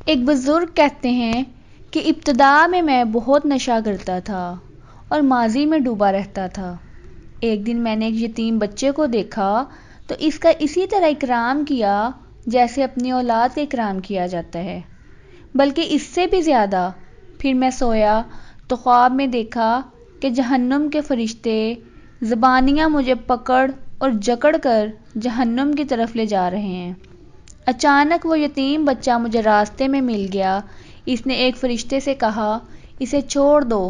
ایک بزرگ کہتے ہیں کہ ابتدا میں بہت نشہ کرتا تھا اور ماضی میں ڈوبا رہتا تھا۔ ایک دن میں نے ایک یتیم بچے کو دیکھا تو اس کا اسی طرح اکرام کیا جیسے اپنی اولاد کا اکرام کیا جاتا ہے، بلکہ اس سے بھی زیادہ۔ پھر میں سویا تو خواب میں دیکھا کہ جہنم کے فرشتے زبانیاں مجھے پکڑ اور جکڑ کر جہنم کی طرف لے جا رہے ہیں۔ اچانک وہ یتیم بچہ مجھے راستے میں مل گیا۔ اس نے ایک فرشتے سے کہا، اسے چھوڑ دو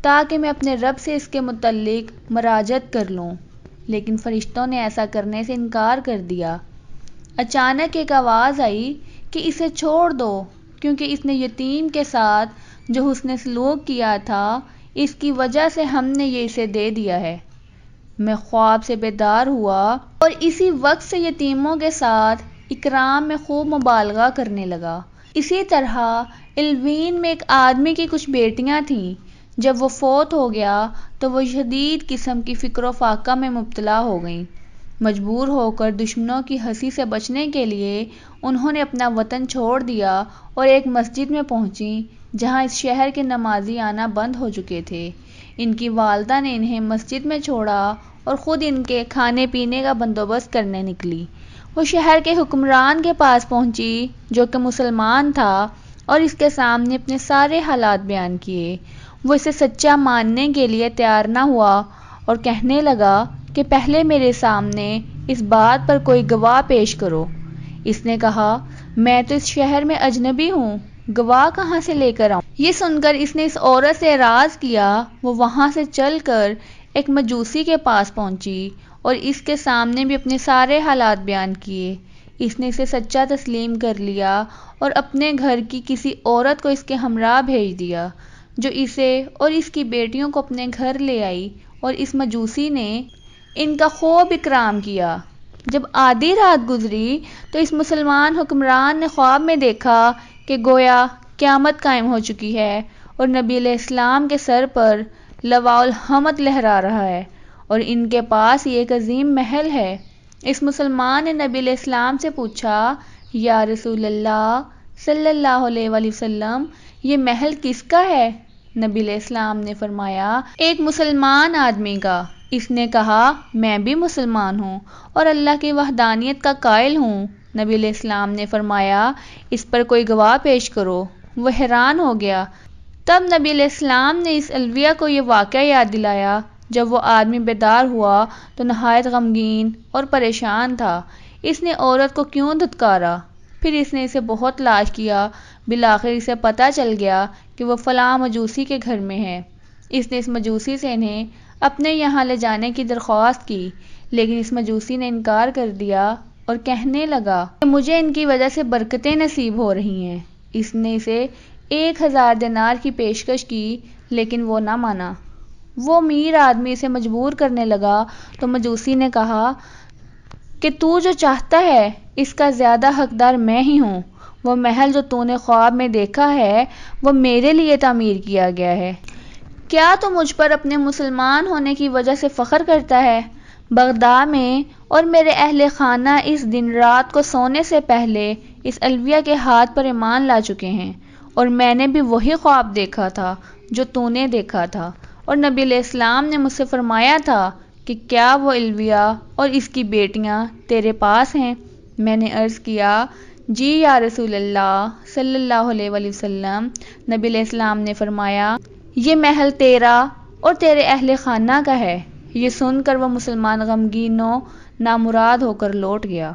تاکہ میں اپنے رب سے اس کے متعلق مراجعت کر لوں، لیکن فرشتوں نے ایسا کرنے سے انکار کر دیا۔ اچانک ایک آواز آئی کہ اسے چھوڑ دو کیونکہ اس نے یتیم کے ساتھ جو حسن سلوک کیا تھا اس کی وجہ سے ہم نے یہ اسے دے دیا ہے۔ میں خواب سے بیدار ہوا اور اسی وقت سے یتیموں کے ساتھ اکرام میں خوب مبالغہ کرنے لگا۔ اسی طرح علوین میں ایک آدمی کی کچھ بیٹیاں تھیں۔ جب وہ فوت ہو گیا تو وہ شدید قسم کی فکر و فاقہ میں مبتلا ہو گئیں۔ مجبور ہو کر دشمنوں کی ہنسی سے بچنے کے لیے انہوں نے اپنا وطن چھوڑ دیا اور ایک مسجد میں پہنچیں جہاں اس شہر کے نمازی آنا بند ہو چکے تھے۔ ان کی والدہ نے انہیں مسجد میں چھوڑا اور خود ان کے کھانے پینے کا بندوبست کرنے نکلی۔ وہ شہر کے حکمران کے پاس پہنچی جو کہ مسلمان تھا اور اس کے سامنے اپنے سارے حالات بیان کیے۔ وہ اسے سچا ماننے کے لیے تیار نہ ہوا اور کہنے لگا کہ پہلے میرے سامنے اس بات پر کوئی گواہ پیش کرو۔ اس نے کہا، میں تو اس شہر میں اجنبی ہوں، گواہ کہاں سے لے کر آؤں؟ یہ سن کر اس نے اس عورت سے اعراض کیا۔ وہ وہاں سے چل کر ایک مجوسی کے پاس پہنچی اور اس کے سامنے بھی اپنے سارے حالات بیان کیے۔ اس نے اسے سچا تسلیم کر لیا اور اپنے گھر کی کسی عورت کو اس کے ہمراہ بھیج دیا جو اسے اور اس کی بیٹیوں کو اپنے گھر لے آئی، اور اس مجوسی نے ان کا خوب اکرام کیا۔ جب آدھی رات گزری تو اس مسلمان حکمران نے خواب میں دیکھا کہ گویا قیامت قائم ہو چکی ہے اور نبی علیہ السلام کے سر پر لواء الحمد لہرا رہا ہے اور ان کے پاس یہ ایک عظیم محل ہے۔ اس مسلمان نے نبی علیہ السلام سے پوچھا، یا رسول اللہ صلی اللہ علیہ وآلہ وسلم، یہ محل کس کا ہے؟ نبی علیہ السلام نے فرمایا، ایک مسلمان آدمی کا۔ اس نے کہا، میں بھی مسلمان ہوں اور اللہ کی وحدانیت کا قائل ہوں۔ نبی علیہ السلام نے فرمایا، اس پر کوئی گواہ پیش کرو۔ وہ حیران ہو گیا۔ تب نبی علیہ السلام نے اس الویہ کو یہ واقعہ یاد دلایا۔ جب وہ آدمی بیدار ہوا تو نہایت غمگین اور پریشان تھا۔ اس نے عورت کو کیوں دھتکارا؟ پھر اس نے اسے بہت تلاش کیا، بالآخر اسے پتہ چل گیا کہ وہ فلاں مجوسی کے گھر میں ہے۔ اس نے اس مجوسی سے انہیں اپنے یہاں لے جانے کی درخواست کی، لیکن اس مجوسی نے انکار کر دیا اور کہنے لگا کہ مجھے ان کی وجہ سے برکتیں نصیب ہو رہی ہیں۔ اس نے اسے 1000 دینار کی پیشکش کی لیکن وہ نہ مانا۔ وہ امیر آدمی اسے مجبور کرنے لگا تو مجوسی نے کہا کہ تو جو چاہتا ہے اس کا زیادہ حقدار میں ہی ہوں۔ وہ محل جو تو نے خواب میں دیکھا ہے وہ میرے لیے تعمیر کیا گیا ہے۔ کیا تو مجھ پر اپنے مسلمان ہونے کی وجہ سے فخر کرتا ہے؟ بغداد میں اور میرے اہل خانہ اس دن رات کو سونے سے پہلے اس الویہ کے ہاتھ پر ایمان لا چکے ہیں، اور میں نے بھی وہی خواب دیکھا تھا جو تو نے دیکھا تھا، اور نبی علیہ السلام نے مجھ سے فرمایا تھا کہ کیا وہ الویہ اور اس کی بیٹیاں تیرے پاس ہیں؟ میں نے عرض کیا، جی یا رسول اللہ صلی اللہ علیہ وآلہ وسلم۔ نبی علیہ السلام نے فرمایا، یہ محل تیرا اور تیرے اہل خانہ کا ہے۔ یہ سن کر وہ مسلمان غمگین و نامراد ہو کر لوٹ گیا۔